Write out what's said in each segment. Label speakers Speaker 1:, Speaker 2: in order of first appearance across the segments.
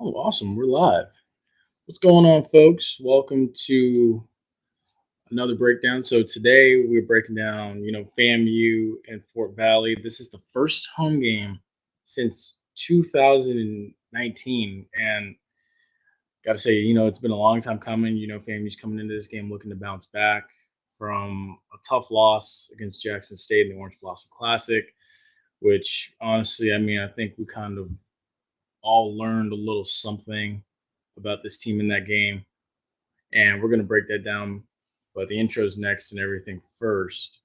Speaker 1: Oh, awesome. We're live. What's going on, folks? Welcome to another breakdown. So today we're breaking down, FAMU and Fort Valley. This is the first home game since 2019. And got to say, it's been a long time coming. FAMU's coming into this game looking to bounce back from a tough loss against Jackson State in the Orange Blossom Classic, which honestly, I think we kind of all learned a little something about this team in that game, and we're going to break that down. But the intro's next and everything first.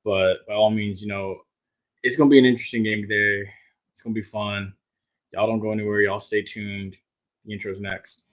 Speaker 1: But by all means, it's going to be an interesting game today. It's going to be fun. Y'all don't go anywhere. Y'all stay tuned. The intro's next.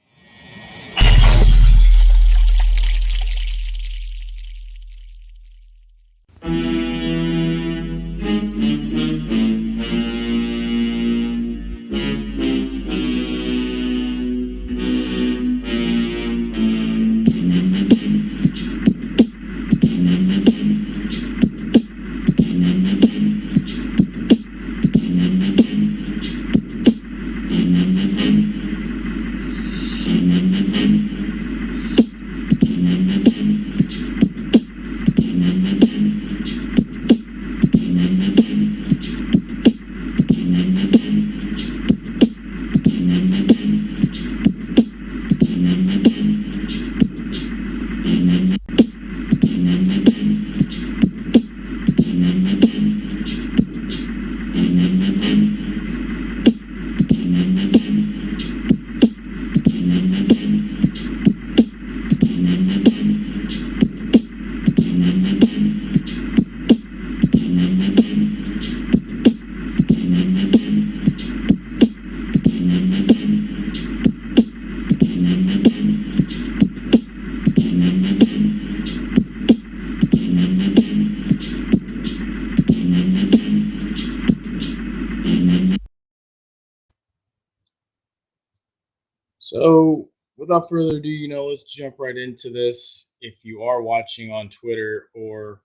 Speaker 1: So, without further ado, let's jump right into this. If you are watching on Twitter or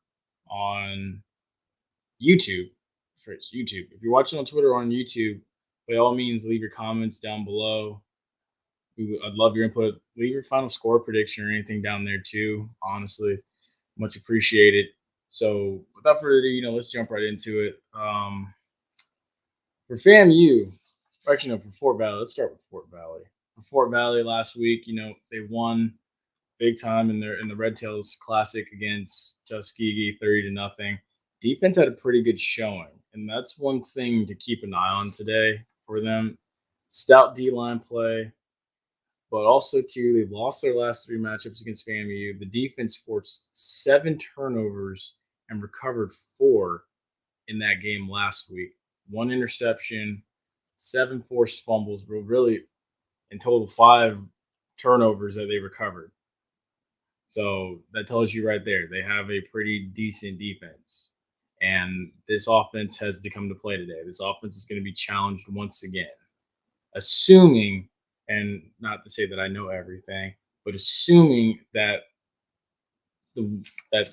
Speaker 1: on YouTube, first YouTube, if you're watching on Twitter or on YouTube, by all means, leave your comments down below. I'd love your input. Leave your final score prediction or anything down there too. Honestly, much appreciated. So, without further ado, let's jump right into it. For FAMU, actually, no, for Fort Valley, let's start with Fort Valley. For Fort Valley last week, they won big time in the Red Tails Classic against Tuskegee, 30-0. Defense had a pretty good showing, and that's one thing to keep an eye on today for them. Stout D line play, but also too they lost their last three matchups against FAMU. The defense forced 7 turnovers and recovered 4 in that game last week. 1 interception, 7 forced fumbles, but really in total 5 turnovers that they recovered. So that tells you right there they have a pretty decent defense. And this offense has to come to play today. This offense is going to be challenged once again. Assuming, and not to say that I know everything, but assuming that the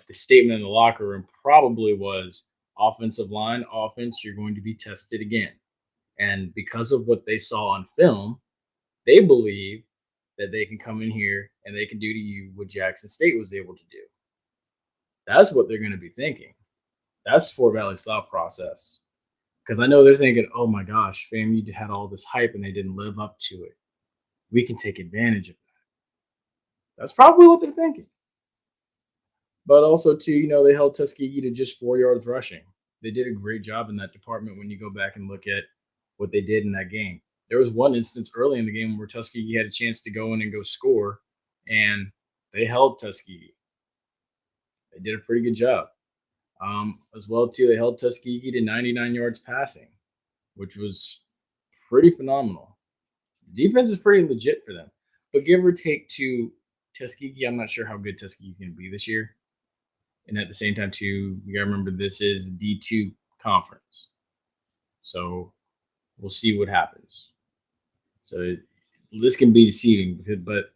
Speaker 1: statement in the locker room probably was offensive line, offense, you're going to be tested again. And because of what they saw on film, they believe that they can come in here and they can do to you what Jackson State was able to do. That's what they're going to be thinking. That's Fort Valley's thought process. Because I know they're thinking, oh my gosh, FAMU had all this hype and they didn't live up to it. We can take advantage of that. That's probably what they're thinking. But also, too, they held Tuskegee to just 4 yards rushing. They did a great job in that department when you go back and look at what they did in that game. There was one instance early in the game where Tuskegee had a chance to go in and go score, and they held Tuskegee. They did a pretty good job. As well, too, they held Tuskegee to 99 yards passing, which was pretty phenomenal. The defense is pretty legit for them. But give or take to Tuskegee, I'm not sure how good Tuskegee's going to be this year. And at the same time, too, you got to remember this is D2 conference. So we'll see what happens. So this can be deceiving, but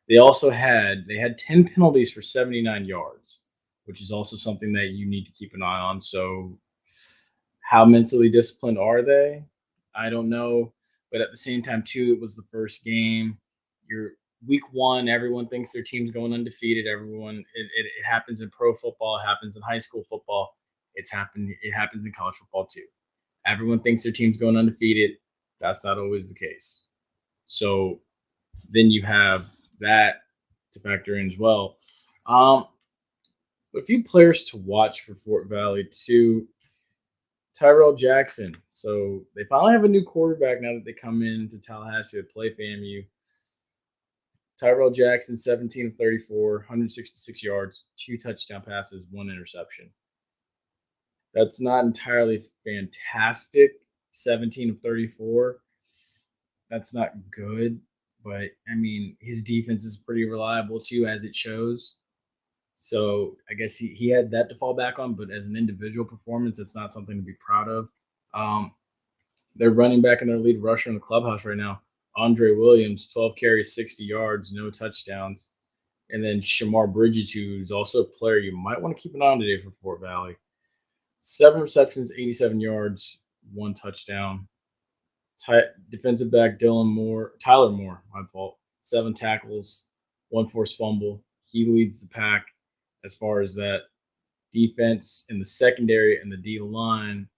Speaker 1: they had 10 penalties for 79 yards, which is also something that you need to keep an eye on. So how mentally disciplined are they? I don't know. but at the same time too, it was the first game. You're week one. Everyone thinks their team's going undefeated. It happens in pro football. It happens in high school football. It happens in college football too. Everyone thinks their team's going undefeated. That's not always the case. So then you have that to factor in as well. Um, but a few players to watch for Fort Valley too. Tyrell Jackson. So they finally have a new quarterback now that they come into Tallahassee to play FAMU. Tyrell Jackson, 17 of 34, 166 yards, 2 touchdown passes, 1 interception. That's not entirely fantastic. 17 of 34. That's not good. But I mean, his defense is pretty reliable too, as it shows. So I guess he had that to fall back on, but as an individual performance, it's not something to be proud of. Um, they're running back and their lead rusher in the clubhouse right now. Andre Williams, 12 carries, 60 yards, no touchdowns. And then Shamar Bridges, who's also a player you might want to keep an eye on today for Fort Valley. 7 receptions, 87 yards, 1 touchdown. Defensive back Tyler Moore, my fault. 7 tackles, 1 forced fumble. He leads the pack as far as that defense in the secondary and the D line.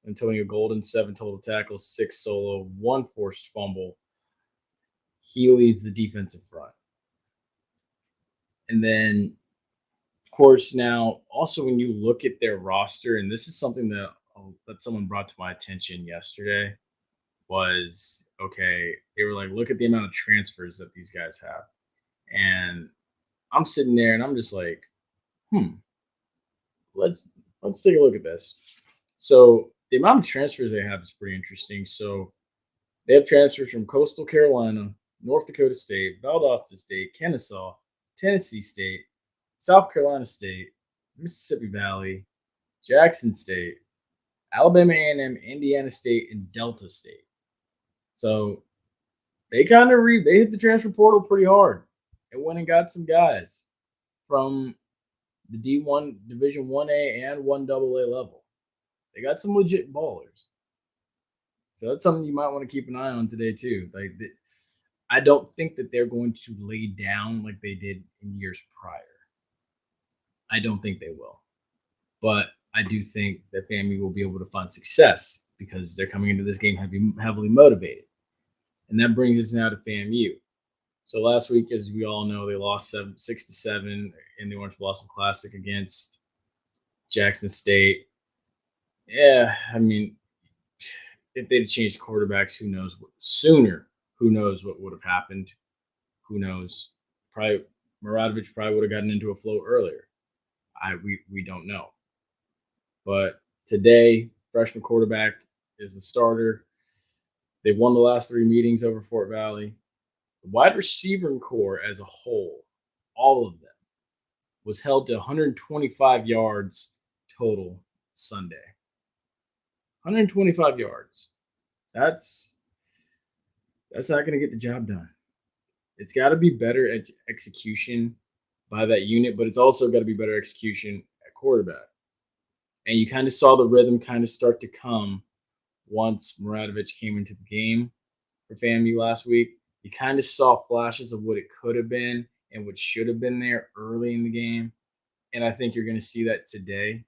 Speaker 1: Antonio Golden, 7 total tackles, 6 solo, 1 forced fumble. He leads the defensive front. And then, of course, now also when you look at their roster, and this is something that someone brought to my attention yesterday, was okay. They were like, look at the amount of transfers that these guys have, and I'm sitting there and I'm just like, let's take a look at this. So the amount of transfers they have is pretty interesting. So they have transfers from Coastal Carolina, North Dakota State, Valdosta State, Kennesaw, Tennessee State, South Carolina State, Mississippi Valley, Jackson State, Alabama A&M, Indiana State, and Delta State. So they kind of they hit the transfer portal pretty hard and went and got some guys from the D1 Division 1A and 1AA level. They got some legit ballers. So that's something you might want to keep an eye on today too. I don't think that they're going to lay down like they did in years prior. I don't think they will. But I do think that FAMU will be able to find success because they're coming into this game heavily motivated. And that brings us now to FAMU. So last week, as we all know, they lost 6-7 in the Orange Blossom Classic against Jackson State. Yeah, I mean, if they'd changed quarterbacks, who knows what sooner? Who knows what would have happened? Who knows? Probably Maradovic probably would have gotten into a flow earlier. We don't know. But today, freshman quarterback is the starter. They won the last 3 meetings over Fort Valley. The wide receiver core as a whole, all of them, was held to 125 yards total Sunday. 125 yards. That's not going to get the job done. It's got to be better execution by that unit, but it's also got to be better execution at quarterback. And you kind of saw the rhythm kind of start to come once Maradovic came into the game for FAMU last week. You kind of saw flashes of what it could have been and what should have been there early in the game. And I think you're going to see that today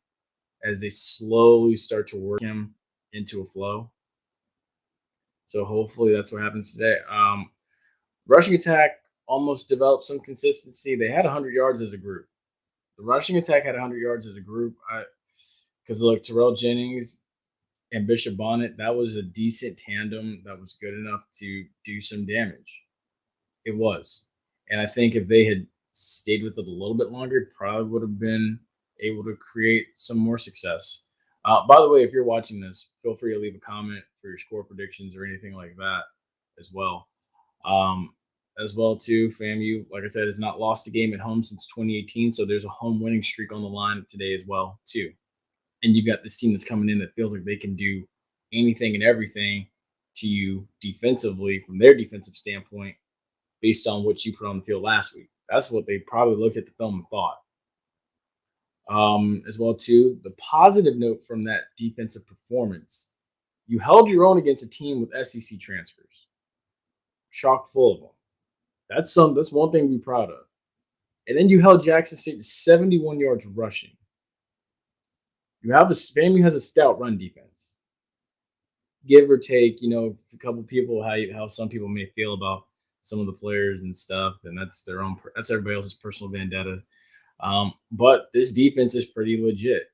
Speaker 1: as they slowly start to work him into a flow. So hopefully that's what happens today. Rushing attack almost developed some consistency. They had 100 yards as a group. The rushing attack had 100 yards as a group. Because look, Terrell Jennings and Bishop Bonnet, that was a decent tandem that was good enough to do some damage. It was. And I think if they had stayed with it a little bit longer, it probably would have been able to create some more success. By the way, if you're watching this, feel free to leave a comment for your score predictions or anything like that as well. Too, FAMU, like I said, has not lost a game at home since 2018, so there's a home winning streak on the line today as well, too. And you've got this team that's coming in that feels like they can do anything and everything to you defensively from their defensive standpoint based on what you put on the field last week. That's what they probably looked at the film and thought. As well, too, the positive note from that defensive performance You held your own against a team with SEC transfers, chock full of them. That's one thing to be proud of. And then you held Jackson State to 71 yards rushing. FAMU has a stout run defense, give or take. A couple people how some people may feel about some of the players and stuff, and that's everybody else's personal vendetta. But this defense is pretty legit,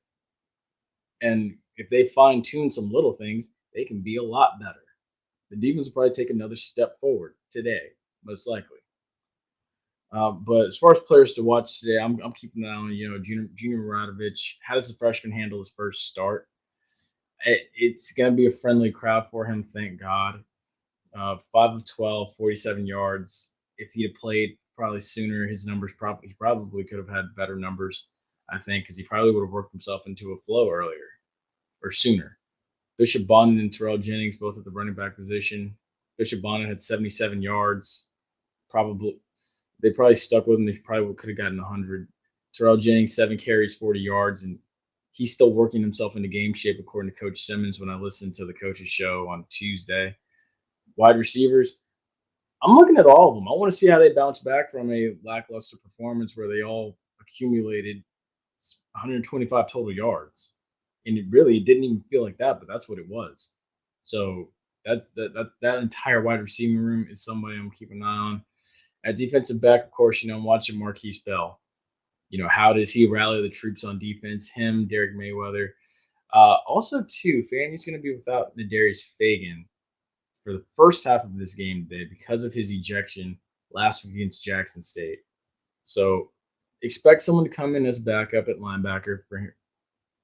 Speaker 1: and if they fine tune some little things, they can be a lot better. The defense will probably take another step forward today, most likely. But as far as players to watch today, I'm keeping an eye on Junior Muradovic. How does the freshman handle his first start? It's going to be a friendly crowd for him, thank God. 5 of 12, 47 yards. If he had played probably sooner, his numbers he probably could have had better numbers, I think, because he probably would have worked himself into a flow earlier or sooner. Bishop Bonnet and Terrell Jennings both at the running back position. Bishop Bonnet had 77 yards. They probably stuck with him. They probably could have gotten 100. Terrell Jennings, 7 carries, 40 yards, and he's still working himself into game shape, according to Coach Simmons when I listened to the coach's show on Tuesday. Wide receivers, I'm looking at all of them. I want to see how they bounce back from a lackluster performance where they all accumulated 125 total yards. And it really didn't even feel like that, but that's what it was. So that entire wide receiving room is somebody I'm keeping an eye on. At defensive back, of course, I'm watching Marquise Bell. How does he rally the troops on defense? Him, Derek Mayweather. Also, too, FAMU's going to be without Nadarius Fagan for the first half of this game today because of his ejection last week against Jackson State. So expect someone to come in as backup at linebacker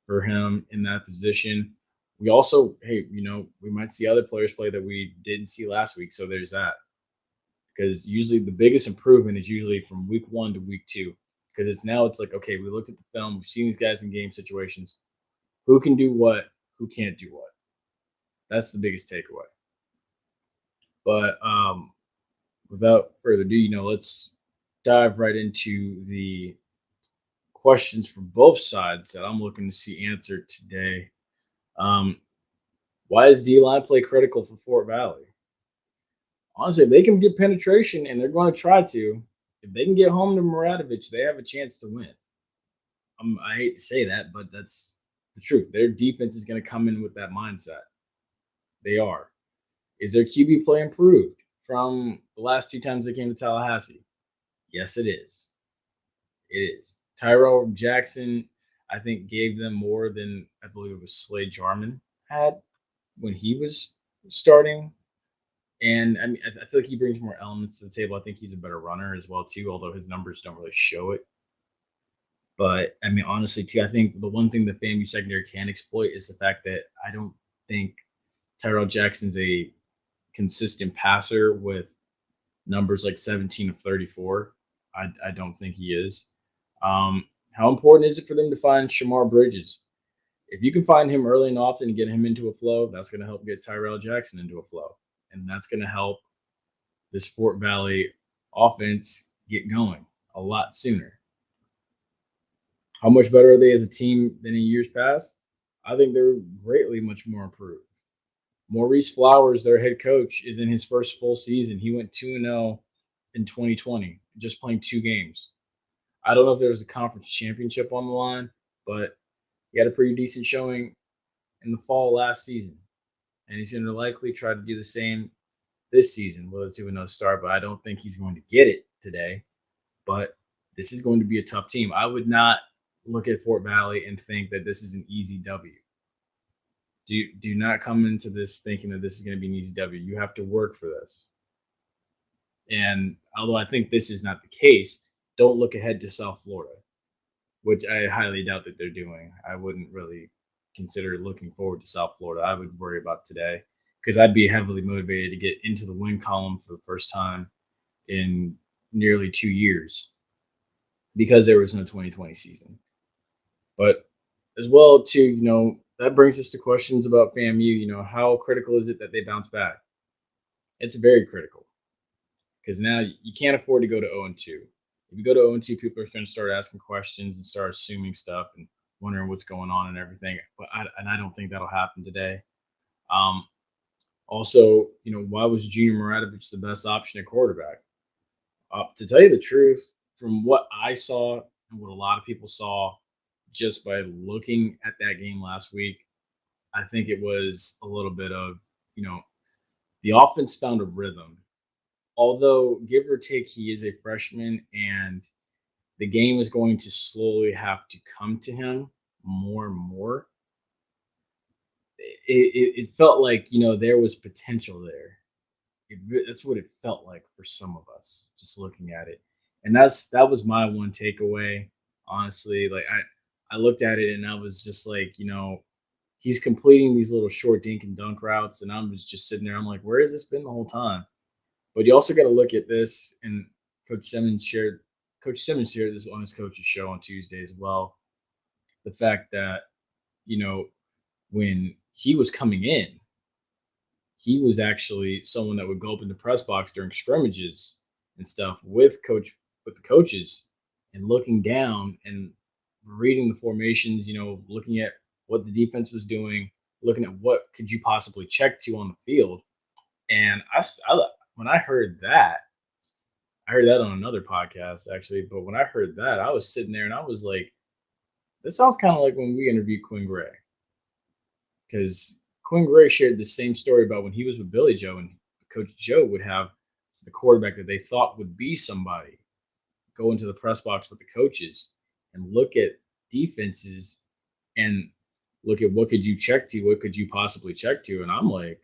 Speaker 1: for him in that position. We also, we might see other players play that we didn't see last week. So there's that. Because usually the biggest improvement is usually from week 1 to week 2. Because it's like, okay, we looked at the film, we've seen these guys in game situations. Who can do what? Who can't do what? That's the biggest takeaway. But without further ado, let's dive right into the questions for both sides that I'm looking to see answered today. Why is D-line play critical for Fort Valley? Honestly, if they can get penetration, and they're going to try to, if they can get home to Muradovic, they have a chance to win. I hate to say that, but that's the truth. Their defense is going to come in with that mindset. They are. Is their QB play improved from the last 2 times they came to Tallahassee? Yes, it is. It is. Tyrell Jackson, I think, gave them more than I believe it was Slade Jarman had when he was starting. And I mean, I feel like he brings more elements to the table. I think he's a better runner as well, too, although his numbers don't really show it. But I mean, honestly, too, I think the one thing the FAMU secondary can exploit is the fact that I don't think Tyrell Jackson's a consistent passer with numbers like 17 of 34. I don't think he is. How important is it for them to find Shamar Bridges? If you can find him early and often and get him into a flow, that's going to help get Tyrell Jackson into a flow. And that's going to help this Fort Valley offense get going a lot sooner. How much better are they as a team than in years past? I think they're greatly much more improved. Maurice Flowers, their head coach, is in his first full season. He went 2-0 in 2020, just playing 2 games. I don't know if there was a conference championship on the line, but he had a pretty decent showing in the fall last season. And he's going to likely try to do the same this season with a 2-0 start, but I don't think he's going to get it today. But this is going to be a tough team. I would not look at Fort Valley and think that this is an easy W. Do not come into this thinking that this is going to be an easy W. You have to work for this. And although I think this is not the case, don't look ahead to South Florida, which I highly doubt that they're doing. I wouldn't really consider looking forward to South Florida. I would worry about today because I'd be heavily motivated to get into the win column for the first time in nearly 2 years because there was no 2020 season. But as well, too, that brings us to questions about FAMU. How critical is it that they bounce back? It's very critical because now you can't afford to go to 0-2. If you go to 0-2, people are going to start asking questions and start assuming stuff and wondering what's going on and everything. But I don't think that'll happen today. Um, Also, why was Junior Maradovic the best option at quarterback? To tell you the truth, from what I saw and what a lot of people saw just by looking at that game last week, I think it was a little bit of, you know, the offense found a rhythm. Although, give or take, he is a freshman and the game is going to slowly have to come to him more and more. It felt like, there was potential there. That's what it felt like for some of us just looking at it, and that was my one takeaway. Honestly, like I looked at it and I was just like, he's completing these little short dink and dunk routes, and I was just sitting there. I'm like, where has this been the whole time? But you also got to look at this, and Coach Simmons shared. Coach Simmons shared this on his coach's show on Tuesday as well. The fact that you know when he was coming in, he was actually someone that would go up in the press box during scrimmages and stuff with the coaches and looking down and reading the formations, looking at what the defense was doing, looking at what could you possibly check to on the field. And when I heard that on another podcast actually, but when I heard that, I was sitting there and I was like, this sounds kind of like when we interviewed Quinn Gray, because Quinn Gray shared the same story about when he was with Billy Joe, and Coach Joe would have the quarterback that they thought would be somebody go into the press box with the coaches and look at defenses and look at what could you check to, what could you possibly check to, and I'm like,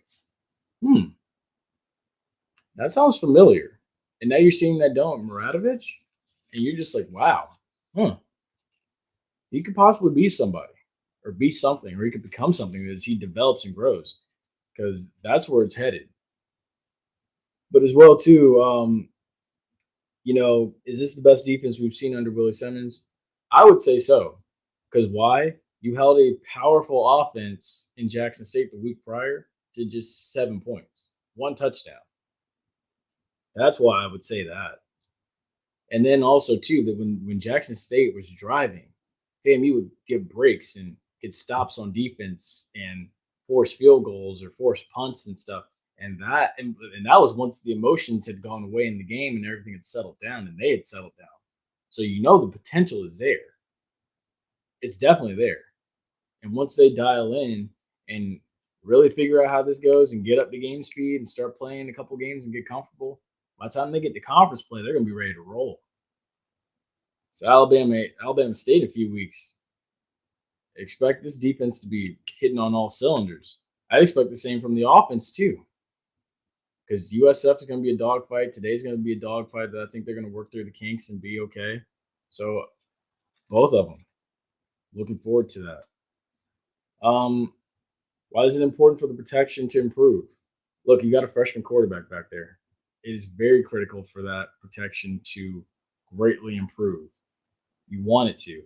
Speaker 1: hmm, that sounds familiar. And now you're seeing that done with Maradovic, and you're just like, wow, huh, he could possibly be somebody or be something, or he could become something as he develops and grows, because that's where it's headed. But as well too, is this the best defense we've seen under Willie Simmons? I would say so. Because why? You held a powerful offense in Jackson State the week prior to just 7 points, one touchdown. That's why I would say that. And then also too that when Jackson State was driving, FAMU would give breaks and get stops on defense and force field goals or force punts and stuff. And that was once the emotions had gone away in the game and everything had settled down and they had settled down. So the potential is there. It's definitely there. And once they dial in and really figure out how this goes and get up to game speed and start playing a couple games and get comfortable, by the time they get to conference play, they're gonna be ready to roll. So Alabama State a few weeks. Expect this defense to be hitting on all cylinders. I expect the same from the offense too, because USF is going to be a dogfight. Today's going to be a dogfight that I think they're going to work through the kinks and be okay. So both of them, looking forward to that. Why is it important for the protection to improve? Look, you got a freshman quarterback back there. It is very critical for that protection to greatly improve. You want it to.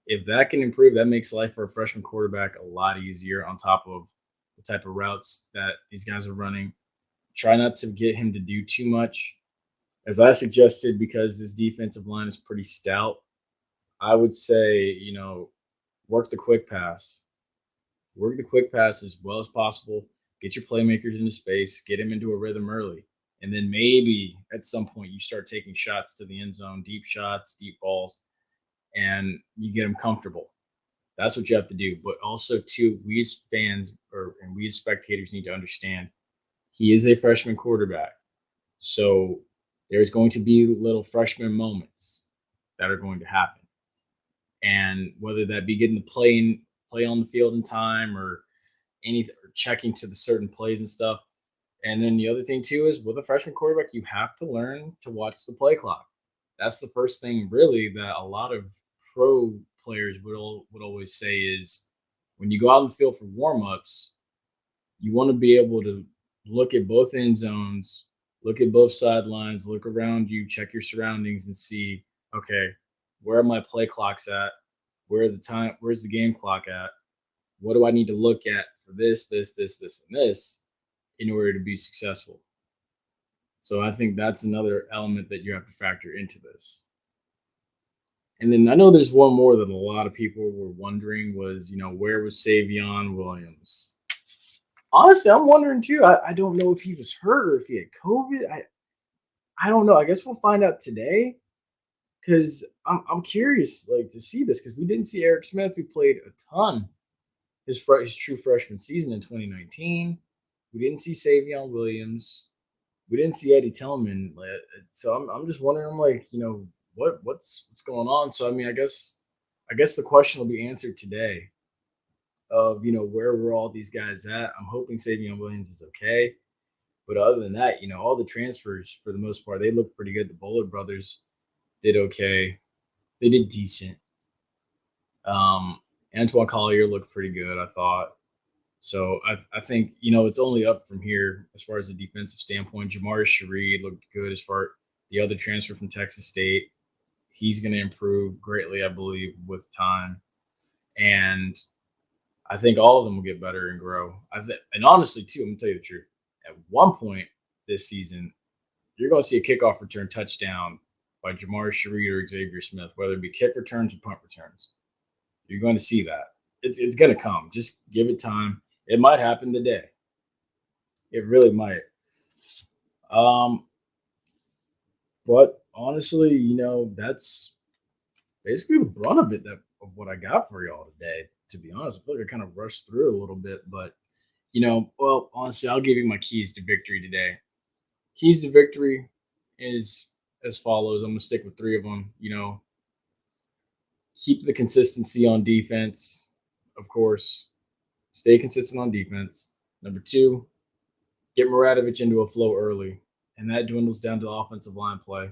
Speaker 1: If that can improve, that makes life for a freshman quarterback a lot easier on top of the type of routes that these guys are running. Try not to get him to do too much. As I suggested, because this defensive line is pretty stout, I would say, work the quick pass. Work the quick pass as well as possible. Get your playmakers into space, get him into a rhythm early. And then maybe at some point you start taking shots to the end zone, deep shots, deep balls, and you get them comfortable. That's what you have to do. But also, too, we as fans and we as spectators need to understand he is a freshman quarterback. So there's going to be little freshman moments that are going to happen. And whether that be getting to play on the field in time or anything, or checking to the certain plays and stuff. And then the other thing too is with a freshman quarterback, you have to learn to watch the play clock. That's the first thing really that a lot of pro players would always say is when you go out in the field for warm-ups, you want to be able to look at both end zones, look at both sidelines, look around you, check your surroundings and see, okay, where are my play clocks at? Where's the game clock at? What do I need to look at for this, and this in order to be successful? So I think that's another element that you have to factor into this. And then I know there's one more that a lot of people were wondering was, where was Savion Williams? Honestly, I'm wondering too. I don't know if he was hurt or if he had COVID. I don't know. I guess we'll find out today because I'm curious like to see this because we didn't see Eric Smith who played a ton his true freshman season in 2019. We didn't see Savion Williams. We didn't see Eddie Tillman. So I'm just wondering. I'm like, what's going on? So I mean, I guess the question will be answered today of where were all these guys at. I'm hoping Savion Williams is okay. But other than that, all the transfers for the most part, they look pretty good. The Bowler brothers did okay. They did decent. Antoine Collier looked pretty good, I thought. So I think it's only up from here as far as the defensive standpoint. Jamar Shareed looked good as far the other transfer from Texas State. He's going to improve greatly, I believe, with time, and I think all of them will get better and grow. And honestly, too, I'm gonna tell you the truth. At one point this season, you're going to see a kickoff return touchdown by Jamar Shareed or Xavier Smith, whether it be kick returns or punt returns. You're going to see that. It's going to come. Just give it time. It might happen today. It really might. Um, but honestly, that's basically the brunt of it of what I got for y'all today. To be honest, I feel like I kind of rushed through it a little bit, but well, honestly, I'll give you my keys to victory today. Keys to victory is as follows. I'm gonna stick with three of them. Keep the consistency on defense, of course. Stay consistent on defense. Number two, get Muradovic into a flow early, and that dwindles down to offensive line play.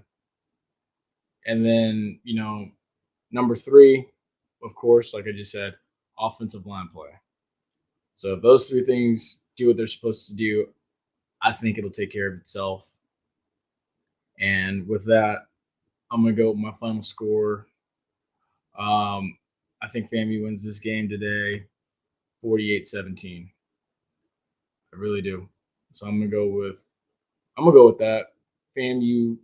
Speaker 1: And then, number three, of course, like I just said, offensive line play. So if those three things do what they're supposed to do, I think it'll take care of itself. And with that, I'm gonna go with my final score. I think FAMU wins this game today, 48-17. I really do. So I'm gonna go with that. FAMU,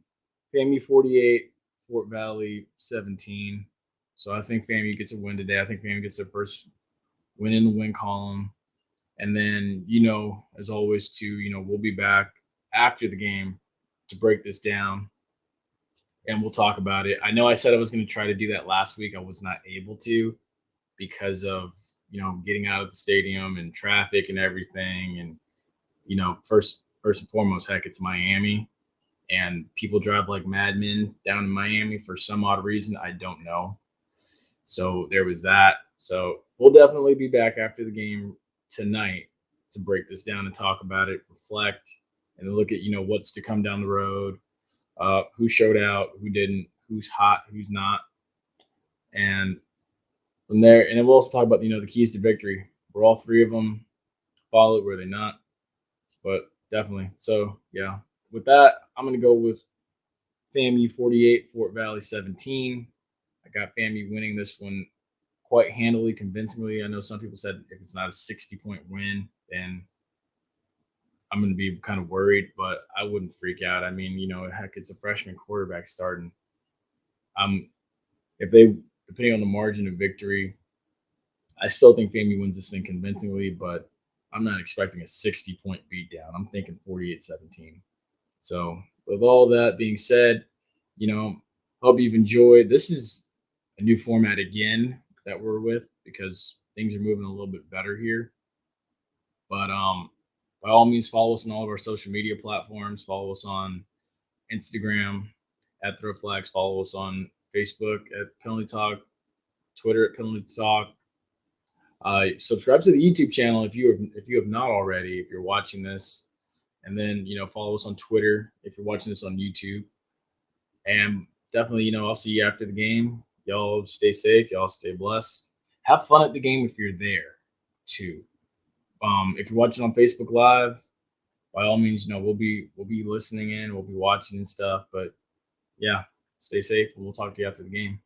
Speaker 1: FAMU 48, Fort Valley 17. So I think FAMU gets a win today. I think FAMU gets their first win in the win column. And then, as always, too, we'll be back after the game to break this down and we'll talk about it. I know I said I was going to try to do that last week. I was not able to because of, getting out of the stadium and traffic and everything. And, first and foremost, heck, it's Miami and people drive like madmen down in Miami for some odd reason. I don't know. So there was that. So we'll definitely be back after the game tonight to break this down and talk about it, reflect, and look at what's to come down the road, who showed out, who didn't, who's hot, who's not, and from there, and then we'll also talk about the keys to victory. Were all three of them followed? Were they not? But definitely. So yeah, with that, I'm gonna go with FAMU 48, Fort Valley 17. I got FAMU winning this one quite handily, convincingly. I know some people said if it's not a 60-point win, then I'm going to be kind of worried, but I wouldn't freak out. I mean, heck, it's a freshman quarterback starting. If they, depending on the margin of victory, I still think FAMU wins this thing convincingly, but I'm not expecting a 60-point beatdown. I'm thinking 48-17. So with all that being said, hope you've enjoyed. This is a new format again that we're with because things are moving a little bit better here. But by all means, follow us on all of our social media platforms. Follow us on Instagram at Throw Flags. Follow us on Facebook at Penalty Talk, Twitter at Penalty Talk. Subscribe to the YouTube channel if you have not already. If you're watching this, and then follow us on Twitter if you're watching this on YouTube. And definitely, I'll see you after the game. Y'all stay safe. Y'all stay blessed. Have fun at the game if you're there, too. If you're watching on Facebook Live, by all means, we'll be listening in, we'll be watching and stuff. But yeah, stay safe, and we'll talk to you after the game.